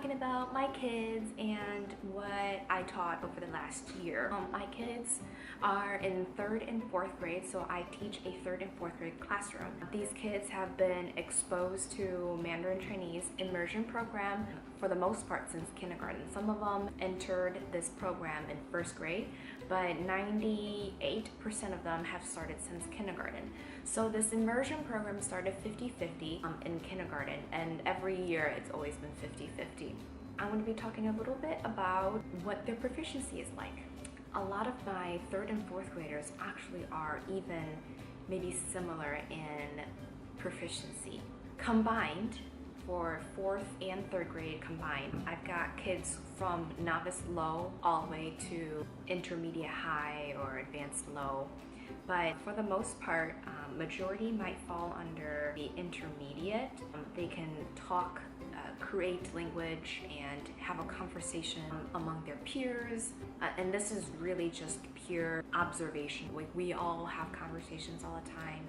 talking about my kids and what I taught over the last year. My kids are in 3rd and 4th grade, so I teach a 3rd and 4th grade classroom. These kids have been exposed to Mandarin Chinese immersion program for the most part since kindergarten. Some of them entered this program in 1st grade, but 98% of them have started since kindergarten. So this immersion program started 50-50 in kindergarten, and every year it's always been 50-50. I'm going to be talking a little bit about what their proficiency is like. A lot of my 3rd and 4th graders actually are even maybe similar in proficiency. Combined, for 4th and 3rd grade combined, I've got kids from novice low all the way to intermediate high or advanced low. But for the most part, majority might fall under the intermediate. They can talk, create language, and have a conversation among their peers. And this is really just pure observation. Like, we all have conversations all the time,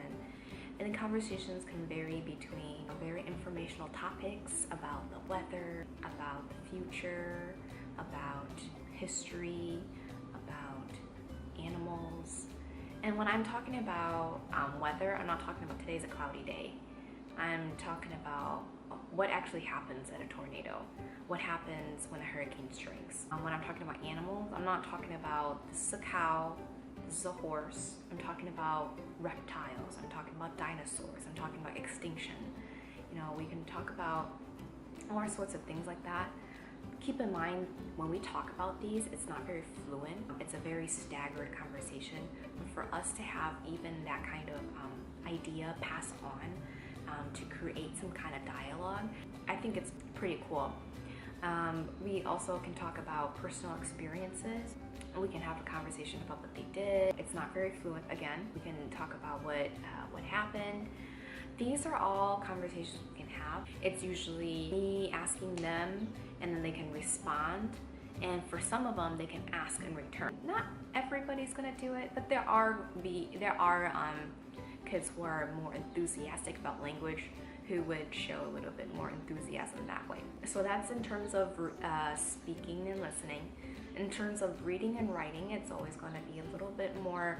and the conversations can vary between very informational topics about the weather, about the future, about history, about animals. And when I'm talking about weather, I'm not talking about today's a cloudy day. I'm talking about what actually happens at a tornado, what happens when a hurricane strikes. When I'm talking about animals, I'm not talking about this is a cow, this is a horse. I'm talking about reptiles, I'm talking about dinosaurs, I'm talking about extinction. You know, we can talk about all sorts of things like that. Keep in mind, when we talk about these, it's not very fluent. It's a very staggered conversation. But for us to have even that kind of idea passed on to create some kind of dialogue, I think it's pretty cool. We also can talk about personal experiences. We can have a conversation about what they did. It's not very fluent again. We can talk about what happened. These are all conversations we can have. It's usually me asking them, and then they can respond. And for some of them, they can ask in return. Not everybody's gonna do it, but there are kids who are more enthusiastic about language who would show a little bit more enthusiasm that way. So that's in terms of speaking and listening. In terms of reading and writing, it's always going to be a little bit more,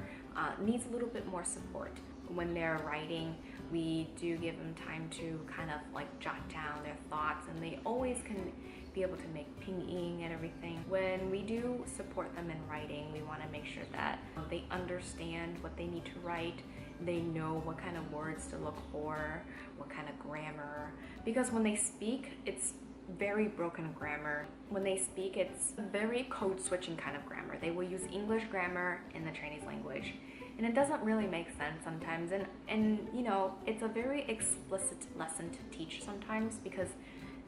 needs a little bit more support. When they're writing, we do give them time to kind of like jot down their thoughts, and they always can be able to make ping-ing and everything. When we do support them in writing, we want to make sure that they understand what they need to write. They know what kind of words to look for, what kind of grammar. Because when they speak, it's very broken grammar. When they speak, it's very code switching kind of grammar. They will use English grammar in the Chinese language. And it doesn't really make sense sometimes. And you know, it's a very explicit lesson to teach sometimes because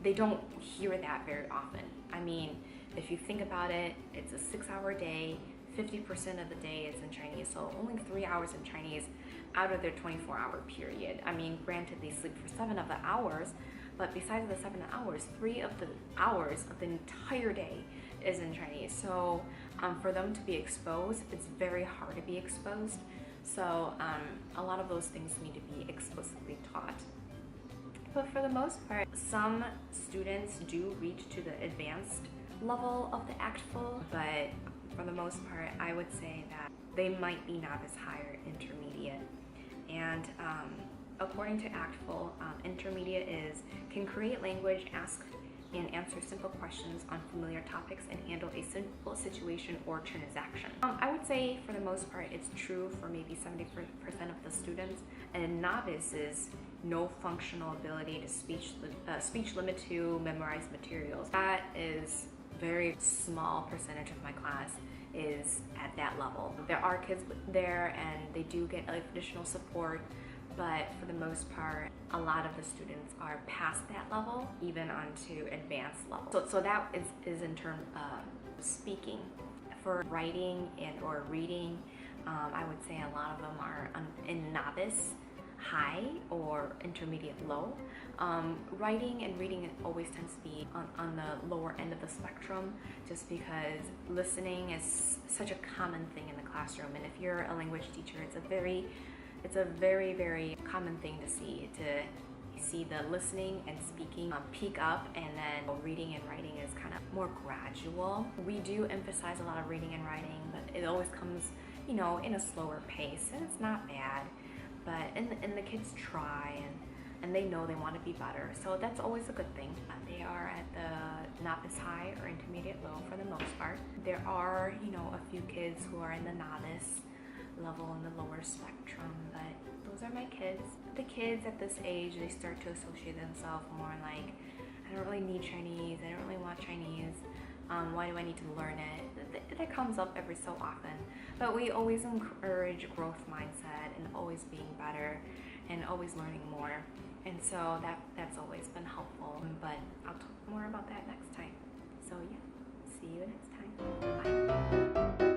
they don't hear that very often. I mean, if you think about it, it's a 6-hour day. 50% of the day is in Chinese, so only 3 hours in Chinese out of their 24-hour period. I mean, granted, they sleep for 7 of the hours, but besides the 7 hours, 3 of the hours of the entire day is in Chinese. So for them to be exposed, it's very hard to be exposed. So a lot of those things need to be explicitly taught. But for the most part, some students do reach to the advanced level of the ACTFL, but for the most part, I would say that they might be novice high or intermediate. And according to ACTFL, intermediate can create language, ask and answer simple questions on familiar topics, and handle a simple situation or transaction. I would say for the most part, it's true for maybe 70% of the students. And novice is no functional ability to speech limit to memorize materials. That is very small percentage of my class is at that level. There are kids there and they do get additional support, but for the most part, a lot of the students are past that level, even onto advanced level. So that is in terms of speaking. For writing and or reading, I would say a lot of them are in novice high or intermediate low. Writing and reading always tends to be on the lower end of the spectrum, just because listening is such a common thing in the classroom. And if you're a language teacher, it's a very, very common thing to see see the listening and speaking peak up, and then reading and writing is kind of more gradual. We do emphasize a lot of reading and writing, but it always comes, you know, in a slower pace, and it's not bad. But and the kids try, and they know they want to be better, so that's always a good thing. They are at the novice high or intermediate low for the most part. There are, you know, a few kids who are in the novice level in the lower spectrum, but those are my kids. The kids at this age, they start to associate themselves more like, I don't really need Chinese, I don't really want Chinese, why do I need to learn it? That comes up every so often. But we always encourage growth mindset and always being better and always learning more. And so that's always been helpful. But I'll talk more about that next time. So yeah, see you next time. Bye.